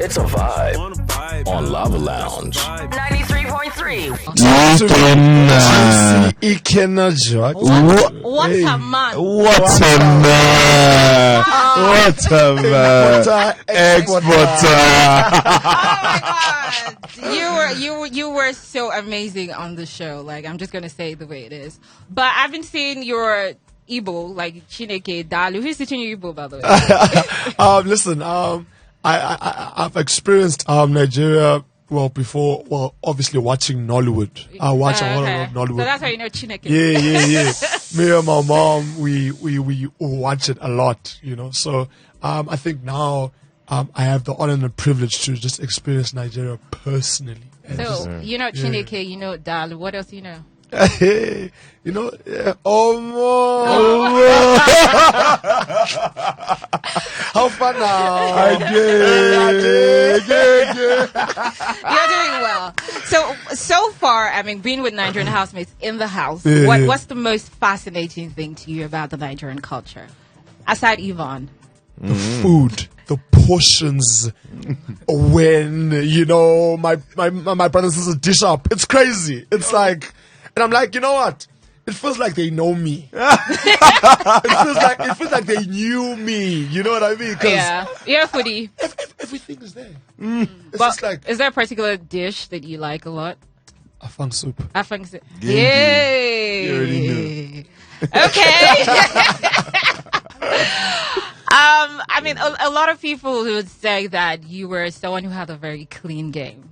It's a vibe on Lava Lounge. 93.3. What a man. What a man. What a man. Exporter. Oh my God. You were so amazing on the show. Like, I'm just going to say it the way it is. But I've been seeing your Igbo, like Chineke, Dalu. Who's teaching you Igbo, by the way? Listen, I've experienced Nigeria before, obviously watching Nollywood. I watch a lot of Nollywood. So that's how you know Chineke. Yeah. Me and my mom, we watch it a lot, So I think now I have the honor and the privilege to just experience Nigeria personally. So, you know Chineke, you know Dalu. What else you know? Hey, how far now? I did. You're doing well. So far, I mean, being with Nigerian housemates in the house, what's the most fascinating thing to you about the Nigerian culture? Aside Yvonne. The food, the portions, when, my brother and sisters dish up. It's crazy. It's like... And I'm like, you know what? It feels like they know me. it feels like they knew me. You know what I mean? Yeah, foodie. Everything is there. It's but just like, is there a particular dish that you like a lot? Afang soup. Afang soup. Yay! You already knew. Okay. I mean, a lot of people would say that you were someone who had a very clean game.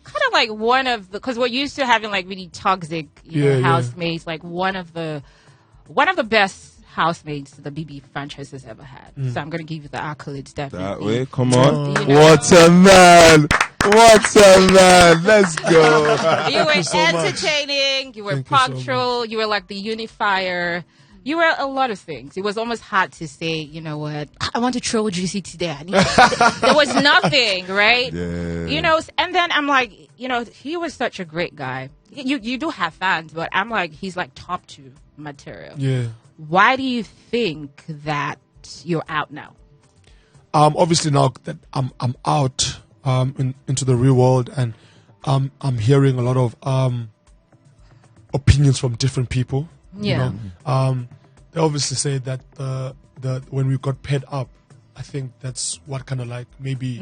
Kind of like one of the, because we're used to having like really toxic housemates, like one of the best housemates the BB franchise has ever had. So I'm going to give you the accolades, definitely. That way, come on. What a man. What a man. Let's go. You were entertaining, you were punctual, you were like the unifier. You were a lot of things. It was almost hard to say, you know what, I want to troll Juicy today. There was nothing, right? Yeah. And then I'm like, he was such a great guy. You do have fans, but I'm like, he's like top 2 material. Yeah. Why do you think that you're out now? Obviously now that I'm out into the real world, and I'm hearing a lot of opinions from different people. Yeah. They obviously say that the when we got paired up, I think that's what kind of like maybe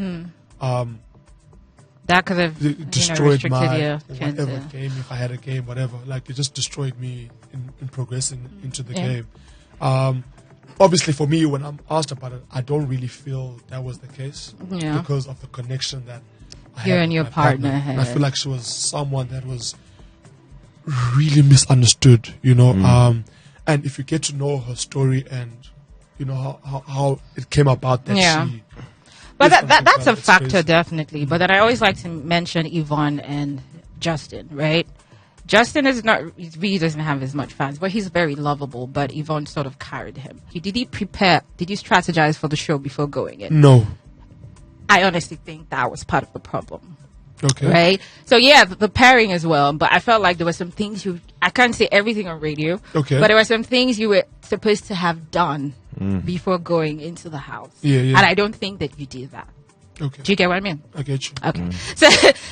that could have destroyed my chance, whatever game, if I had a game, whatever. Like, it just destroyed me in progressing into the game. Obviously, for me, when I'm asked about it, I don't really feel that was the case because of the connection that I had and your with my partner And had. I feel like she was someone that was really misunderstood, and if you get to know her story and how it came about that she... But that's a factor, crazy. Definitely. But then I always like to mention Yvonne and Justin, right? Justin really doesn't have as much fans, but he's very lovable. But Yvonne sort of carried him. Did you strategize for the show before going in? No. I honestly think that was part of the problem. Okay. Right? So, the pairing as well. But I felt like there were some things I can't say everything on radio. Okay. But there were some things you were supposed to have done before going into the house. Yeah. And I don't think that you did that. Okay. Do you get what I mean? I get you. Okay. So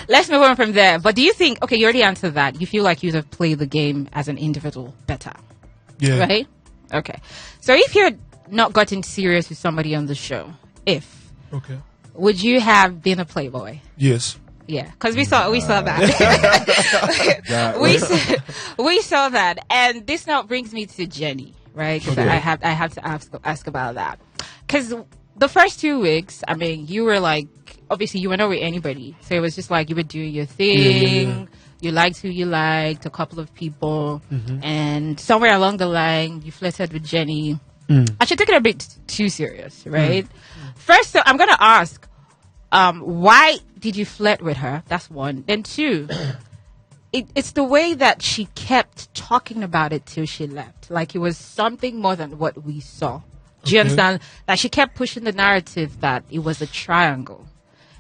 let's move on from there. But do you think, you already answered that. You feel like you'd have played the game as an individual better. Yeah. Right? Okay. So if you had not gotten serious with somebody on the show, Okay. would you have been a playboy? Yes. Yeah, because we saw that. we saw that, and this now brings me to Jenny, right? Because I have to ask about that. Because the first 2 weeks, I mean, you were like, obviously you were not with anybody, so it was just like you were doing your thing. Yeah. You liked who you liked, a couple of people, and somewhere along the line, you flirted with Jenny. I should take it a bit too serious, right? First, so I'm gonna ask. Why did you flirt with her? That's one. Then 2, it's the way that she kept talking about it till she left. Like it was something more than what we saw. Do you understand? Like she kept pushing the narrative that it was a triangle.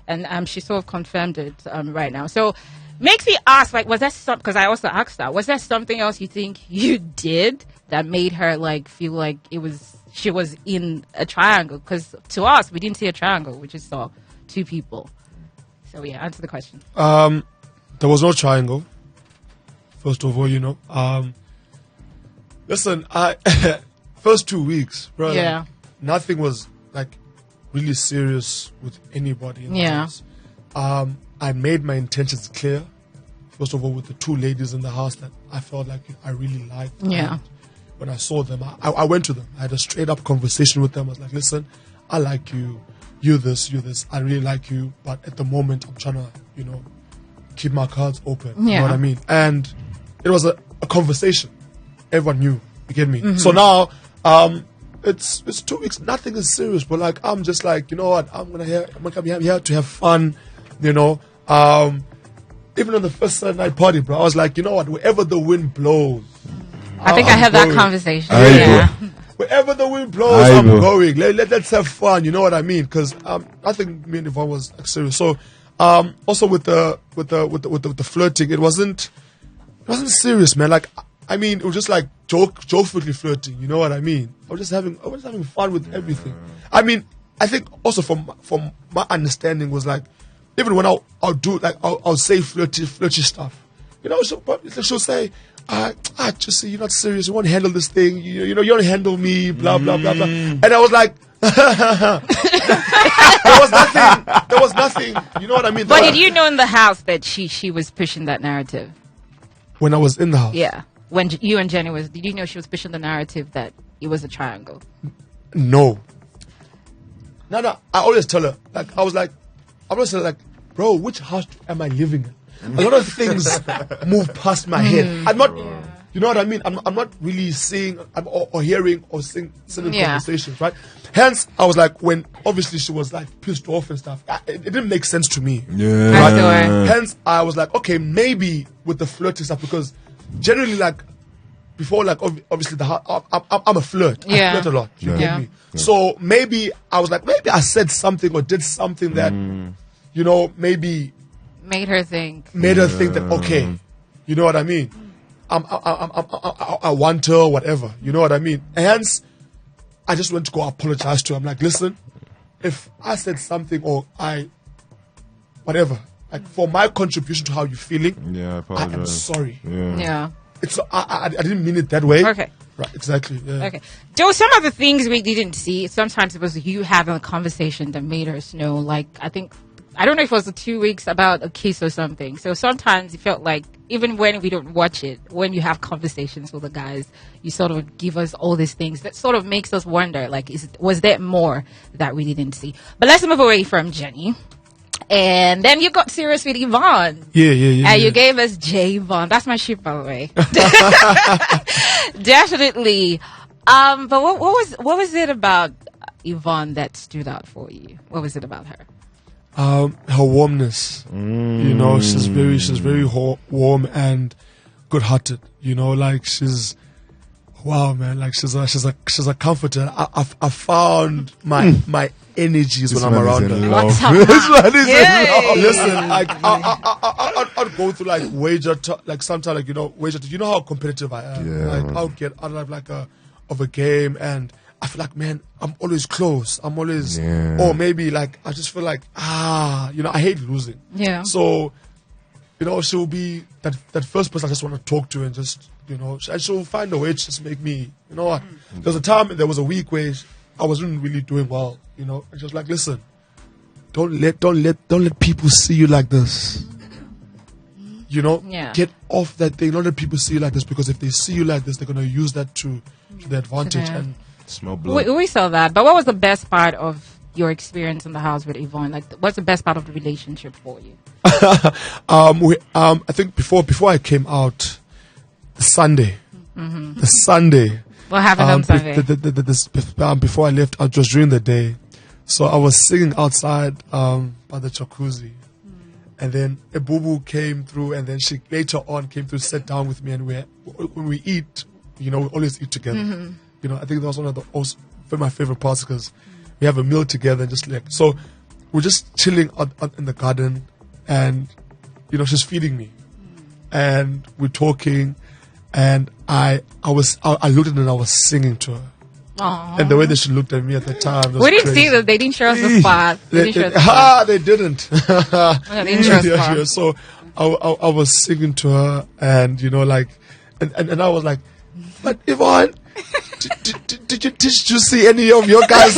And she sort of confirmed it right now. So makes me ask, like, was there something, because I also asked that, was there something else you think you did that made her like feel like she was in a triangle? Because to us, we didn't see a triangle. We just saw two people. So yeah, answer the question. There was no triangle. First of all, listen, first 2 weeks, bro. Yeah. Nothing was like really serious with anybody. In the Yeah. house. I made my intentions clear. First of all, with the two ladies in the house that I felt like I really liked. Yeah. And when I saw them, I went to them. I had a straight up conversation with them. I was like, listen, I like you. You this. I really like you. But at the moment, I'm trying to, keep my cards open. You know what I mean? And it was a conversation. Everyone knew. You get me? Mm-hmm. So now, it's 2 weeks. Nothing is serious. But like, I'm just like, you know what? I'm gonna come here to have fun. Even on the first night party, bro, I was like, you know what? Wherever the wind blows, I think I had that conversation. Aibo. Yeah. wherever the wind blows, I'm going. Let's have fun. You know what I mean? Because I think me and Yvonne was like, serious. So also with the flirting, it wasn't serious, man. Like, I mean, it was just like jokefully flirting. You know what I mean? I was just having fun with everything. I mean, I think also from my understanding was like, even when I'll do like I'll say flirty stuff, she'll say, Juicy, you're not serious. You won't handle this thing. You don't handle me. Blah blah blah blah. And I was like, there was nothing. You know what I mean? But did you know in the house that she was pushing that narrative? When I was in the house, Yeah. When you and Jenny did you know she was pushing the narrative that it was a triangle? No. I always tell her, like, I always tell her, like, bro, which house am I living in? A lot of things move past my head. I'm not, you know what I mean? I'm not really seeing or hearing or seeing conversations, right? Hence, I was like, when obviously she was like pissed off and stuff, it didn't make sense to me. Yeah. Right? Hence, I was like, okay, maybe with the flirting stuff, because generally, like, before, like, obviously, I'm a flirt. I flirt a lot. You get me? So maybe I was like, maybe I said something or did something that, maybe Made her think that, okay, you know what I mean? I want her, whatever. You know what I mean? And hence, I just went to go apologize to her. I'm like, listen, if I said something or whatever, like, for my contribution to how you're feeling, I I apologize. am sorry. Yeah. It's I didn't mean it that way. Okay. Right, exactly. Yeah. Okay. There were some of the things we didn't see. Sometimes it was you having a conversation that made us know, like, I don't know if it was the 2 weeks about a kiss or something. So sometimes it felt like, even when we don't watch it, when you have conversations with the guys, you sort of give us all these things that sort of makes us wonder, like, was there more that we didn't see? But let's move away from Jenny. And then you got serious with Yvonne. Yeah. And you gave us Yvonne. That's my ship, by the way. Definitely. But what was it about Yvonne that stood out for you? What was it about her? Her warmness. She's very warm and good-hearted. Like, she's, wow, man. Like, she's a comforter. I found my energies when I'm around her. What's up? This one is in love. Listen, like, I'd go through like wager, like sometimes, like, wager. You know how competitive I am. Yeah, like, man. I'll get out of like a game, and I feel like, man, I'm always close. I'm always, or maybe like I just feel like, I hate losing. Yeah. So, she'll be that first person I just want to talk to, and just, and she'll find a way to just make me, you know what? There was a week where I wasn't really doing well, and she was like, listen, don't let people see you like this. Get off that thing. Don't let people see you like this, because if they see you like this, they're gonna use that to their advantage. Yeah. And Smell blood. We saw that. But what was the best part of your experience in the house with Yvonne? Like, what's the best part of the relationship for you? I think before I came out, the Sunday. What happened on Sunday? Before I left, it was during the day, so I was singing outside by the jacuzzi, and then a boo came through, and then she later on came to sit down with me, and when we eat, we always eat together. I think that was one of my favorite parts, because we have a meal together, and just like, so we're just chilling out in the garden, and she's feeding me, and we're talking, and I looked at her and I was singing to her. Aww. And the way that she looked at me at the time. We didn't see that. They didn't show us the spot. They didn't. They didn't show us the spot. So I was singing to her, and and I was like, but Yvonne, did you teach Juicy any of your guys?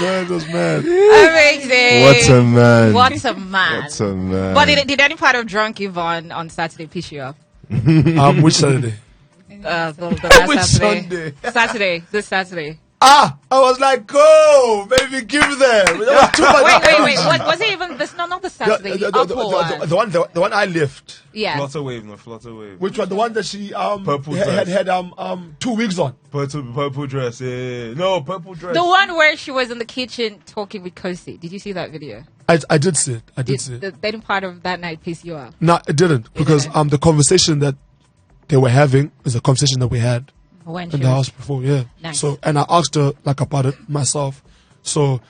Man, it was mad. Amazing. What a man. What a man. What a man. But did any part of Drunk Yvonne on Saturday piss you off? Which Saturday? The last Which Saturday. Sunday? This Saturday. I was like, go, baby, give them. Wait. What was it even? This not the Saturday. The one I left. Yeah. Flutter wave. Which one? The one that she Purple had dress. 2 weeks on. Purple dress. Yeah. No, purple dress. The one where she was in the kitchen talking with Kosi. Did you see that video? I did see it. I did see it. The any part of that night piss you off? No, it didn't, because the conversation that they were having is a conversation that we had When in the house before. Yeah. Nice. So, and I asked her about it myself. So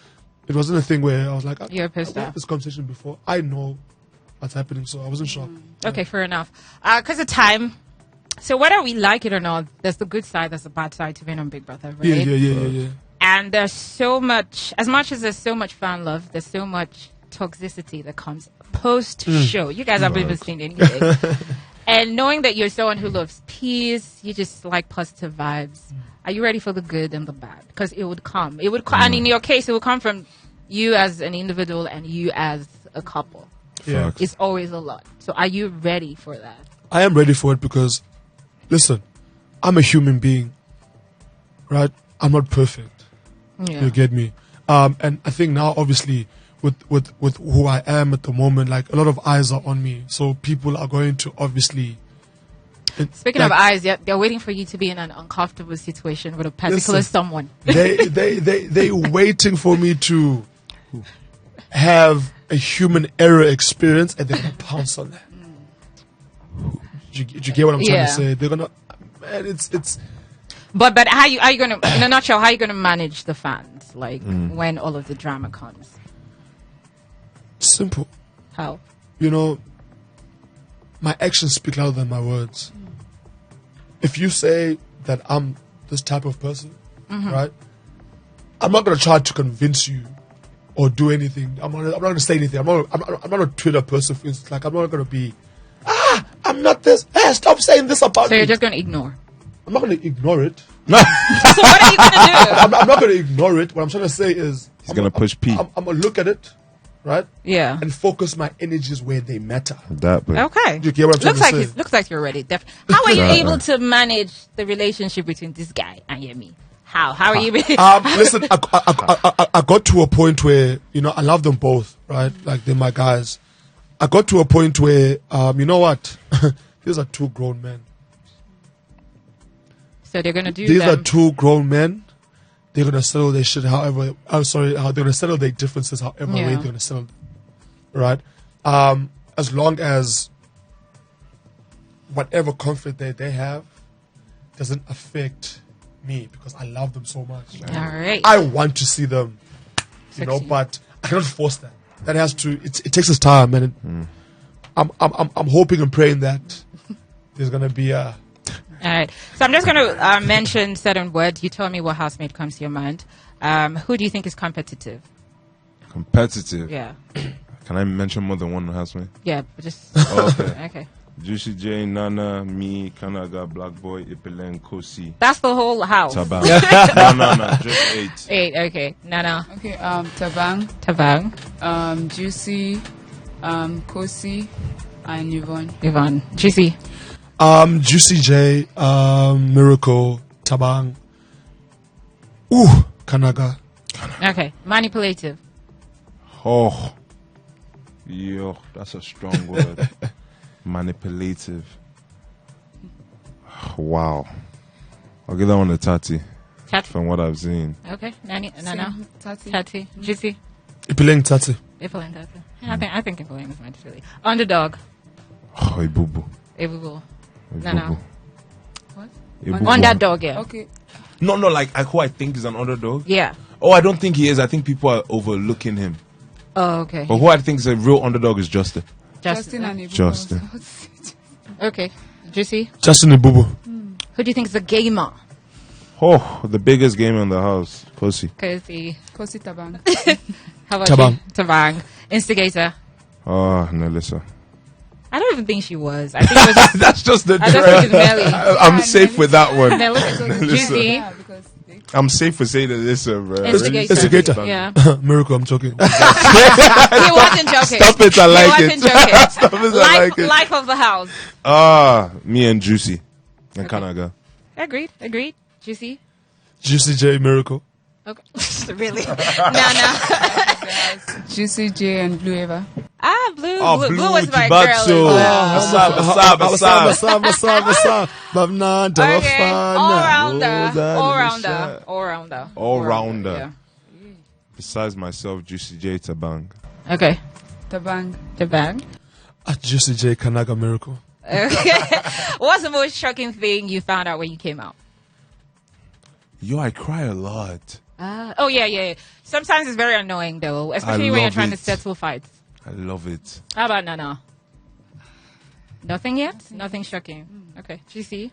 it wasn't a thing where I was like, You're pissed I had off. this conversation before. I know what's happening, so I wasn't shocked. Okay, fair enough. Because of time. So whether we like it or not, there's the good side, there's the bad side to being on Big Brother, right? Yeah. And there's so much, as much as there's so much fan love, there's so much toxicity that comes post-show. You guys haven't even seen anything. And knowing that you're someone who loves peace, you just like positive vibes. Are you ready for the good and the bad? Because it would come. And in your case, it will come from you as an individual and you as a couple. Yeah. It's always a lot. So are you ready for that? I am ready for it because, listen, I'm a human being, right? I'm not perfect. Yeah. You get me? And I think now, obviously, with who I am at the moment, like, a lot of eyes are on me. So people are going to obviously... Speaking of eyes, they're waiting for you to be in an uncomfortable situation with a particular someone. They waiting for me to have a human error experience, and they're going to pounce on that. Do you get what I'm trying to say? They're going to... Man, it's... But how are you going to, in a nutshell, how are you going to manage the fans, like, when all of the drama comes? Simple. How? My actions speak louder than my words. If you say that I'm this type of person, right? I'm not going to try to convince you or do anything. I'm not going to say anything. I'm not a Twitter person, for instance. Like, I'm not going to be, I'm not this. Hey, stop saying this about me. So you're just going to ignore? I'm not going to ignore it. So what are you going to do? I'm not going to ignore it. What I'm trying to say is... He's going to push P. I'm going to look at it, right? Yeah. And focus my energies where they matter. That, but Okay. You get what I'm trying to say? Looks like you're ready. How are you able to manage the relationship between this guy and Yemi? How are you? Listen, I got to a point where, I love them both, right? Like, they're my guys. I got to a point where, you know what? These are two grown men. So they're gonna do. These are two grown men. They're gonna settle their shit however. They're gonna settle their differences however way they're gonna settle them, right? As long as whatever conflict they have doesn't affect me, because I love them so much. Right? All right. I want to see them, but I cannot force that. That has to. It takes its time, and I'm hoping and praying that there's gonna be a. All right. So I'm just going to mention certain words. You tell me what housemate comes to your mind. Who do you think is competitive? competitive. Yeah. Can I mention more than one housemate? Yeah, but just... Okay. Okay. Juicyjay, Nana, me, Kanaga, Black Boy, Ipelen, Kosi, That's the whole house. Tabang. no, just 8. 8, okay. Nana. Okay, Tabang, Juicy, Kosi, and Yvonne. Yvonne. Juicy. Juicyjay, Miracle, Tabang. Kanaga. Okay. Manipulative. Oh. Yo, that's a strong word. Manipulative. Wow. I'll give that one a Tati. Tati. From what I've seen. Okay. Nana. Tati. Tati. Juicy. Ipileng Tati. Ipileng Tati. I think Ipileng is manipulative. Underdog. Oh, Ibubu. Ibubu. Ibubu. Nana. What? Ibubu. Underdog, yeah. Okay. No, like who I think is an underdog. Yeah. Oh, I don't think he is. I think people are overlooking him. Oh, okay. But who I think is a real underdog is Justin. Justin and Yvonne. Justin. Okay. Juicy. Justin Ibubu. Who Who do you think is a gamer? Oh, the biggest game in the house. Pussy. Kosi. Kosi Tabang. How about Tabang. you? Tabang. Instigator. Oh, Nelissa. I don't even think she was. I think it was just, That's just the I just think it's Melly. I'm safe with that one. Juicy. Yeah, because they I'm safe for saying Nelissa, bro. Instigator. Instigator. Yeah. Miracle, I'm joking. He wasn't joking. Stop it, I He like wasn't it. joking. Stop it, I like it. Life of the house. Me and Juicy. And Kanaga. Agreed. Juicy. Juicyjay, Miracle. Okay. Really? No. Juicyjay and Blue Eva. Blue. Oh, Blue Blue was my Tibatsu. girl as well. Asab. Okay. All rounder. Yeah. Besides myself, Juicyjay Tabang. Okay. Tabang. The band. Juicyjay, Kanaga, Miracle. Okay. What's the most shocking thing you found out when you came out? Yo, I cry a lot. Yeah. Sometimes it's very annoying though, especially when you're love trying to it. settle fights. I love it. How about Nana? Nothing yet? Nothing shocking. Okay. GC?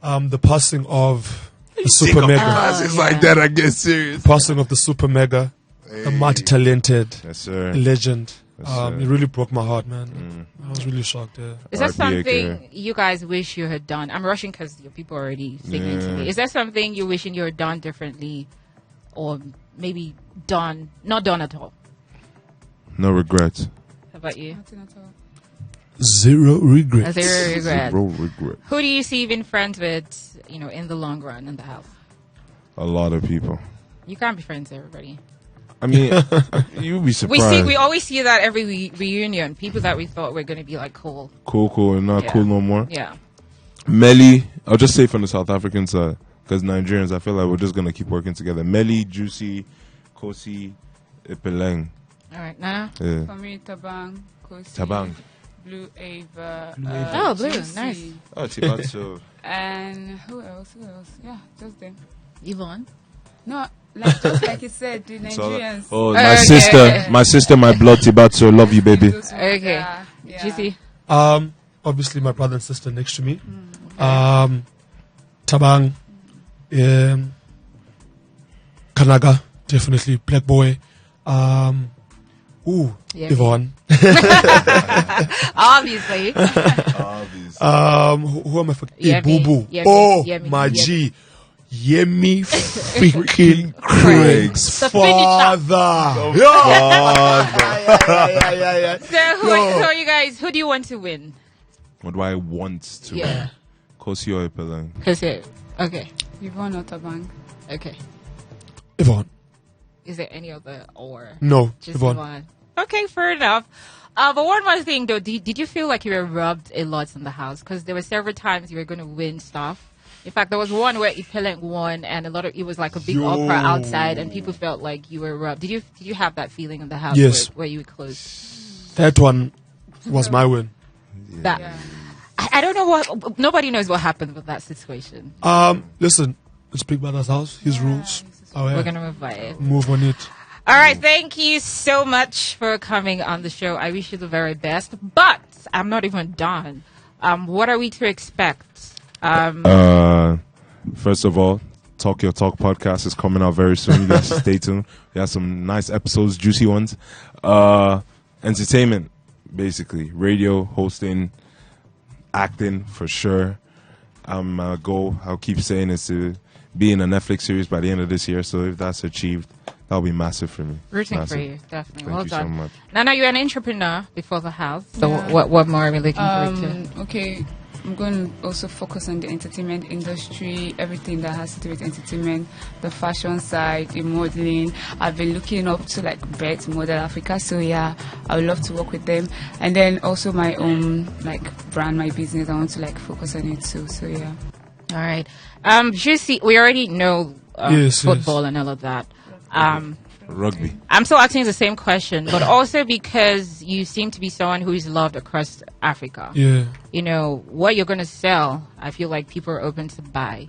The passing of the super mega. It's like that, I get serious. Passing of the super mega, the multi-talented Yes, sir. legend. Yes, sir. It really broke my heart, man. I was really shocked. Yeah. Is that RBA, something you guys wish you had done? I'm rushing because your people are already singing to me. Is there something you're wishing you had done differently, or maybe not done at all? No regrets. How about you? Nothing at all. Zero regrets. Zero regret. Zero regret. Who do you see being friends with, in the long run in the house? A lot of people. You can't be friends with everybody. I mean, you'd be surprised. We always see that every reunion. People that we thought were going to be like cool. Cool, and not Yeah. cool no more. Yeah. Melly, I'll just say from the South African side, because Nigerians, I feel like we're just going to keep working together. Melly, Juicy, Kosi, Ipeleng. All right, Nana. Yeah. For me, Tabang. Kosi. Tabang. Blue Eva. Oh, Blue, Juicy. nice. Oh, Tibatsu. And who else? Yeah, just them. Yvonne. No, just like you said, the Nigerians. Oh, Okay. my sister, my blood, Tibatsu. Love you, baby. Those ones, Okay. yeah. GC. Obviously, my brother and sister next to me. Tabang, Kanaga, definitely. Black Boy. Yeah. Yvonne. Obviously. Who am I forgetting? Yemi. Boo Boo. Yemi. Oh, Yemi. my Yemi. G. Yemi freaking Craig's The finisher. father. Yeah. So who are you guys? Who do you want to win? What do I want to? Yeah. Kosi or Ipeleng? Okay. Yvonne or Tabang. Okay. Yvonne. Is there any other or? No, Just Yvonne. Yvonne. Okay, fair enough. But one more thing though, did you feel like you were robbed a lot in the house? Because there were several times you were going to win stuff. In fact, there was one where Ipeleng won, and it was like a big opera outside, and people felt like you were robbed. Did you have that feeling in the house? Yes. Where you were close? That one was my win. That I don't know what. Nobody knows what happened with that situation. Listen, it's Big Brother's house. His rules. Oh, yeah. We're gonna move by it. Move on it. All right, thank you so much for coming on the show. I wish you the very best, but I'm not even done. What are we to expect? First of all, Talk Your Talk podcast is coming out very soon. You guys stay tuned. We have some nice episodes, juicy ones. Entertainment, basically. Radio, hosting, acting, for sure. Goal, I'll keep saying, is to be in a Netflix series by the end of this year. So if that's achieved, that'll be massive for me. Rooting Massive. for you, definitely. Thank Well you done. so much. Nana, you're an entrepreneur before the house. So Yeah. what more are we looking forward to? Okay, I'm going to also focus on the entertainment industry, everything that has to do with entertainment, the fashion side, the modeling. I've been looking up to like Bet Model Africa, so yeah, I would love to work with them. And then also my own like brand, my business. I want to like focus on it too. So yeah. All right. Juicy, we already know Yes, football and all of that. Rugby. I'm still asking the same question, but also because you seem to be someone who is loved across Africa. Yeah. You know, what you're going to sell, I feel like people are open to buy.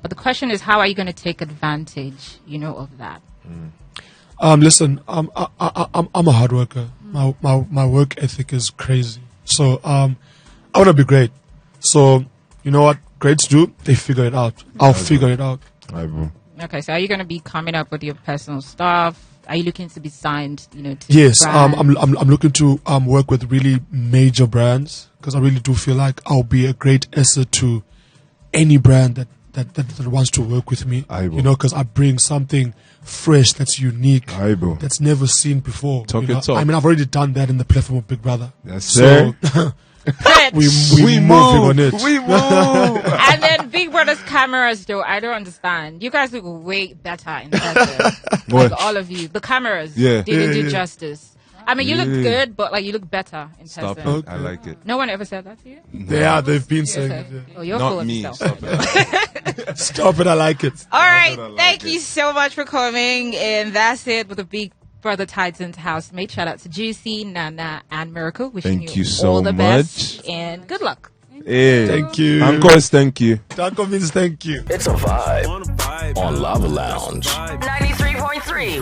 But the question is, how are you going to take advantage, of that? Listen, I'm a hard worker. My work ethic is crazy. So I want to be great. So you know what? greats do, they figure it out. I'll figure it out. Aye, bro. Okay, so are you going to be coming up with your personal stuff? Are you looking to be signed, to Yes, brands? I'm looking to work with really major brands because I really do feel like I'll be a great asset to any brand that wants to work with me. Aye, bro. Because I bring something fresh that's unique, Aye, bro. that's never seen before. Talk your talk. I mean, I've already done that in the platform of Big Brother. Yes, sir. So Pitch. we moving on it. We move. And then Big Brother's cameras, though, I don't understand. You guys look way better in person. What? Like all of you. The cameras Yeah. didn't do justice. I mean, you look Yeah. good, but like you look better in Stop person. it. I like it. No one ever said that to you? Yeah, they've been saying Okay. it. Yeah. Oh, you're full Not of me. yourself. Stop it. Stop it, I like it. All right. I like Thank it. you so much for coming. And that's it with the Big Brother Titans Housemate. Shout out to Juicy, Nana, and Miracle. Wishing Thank you so all the best. much. And good luck. Hey. Thank you. Of course, thank you. Danko means thank you. It's a vibe on Lava Lounge. 93.3.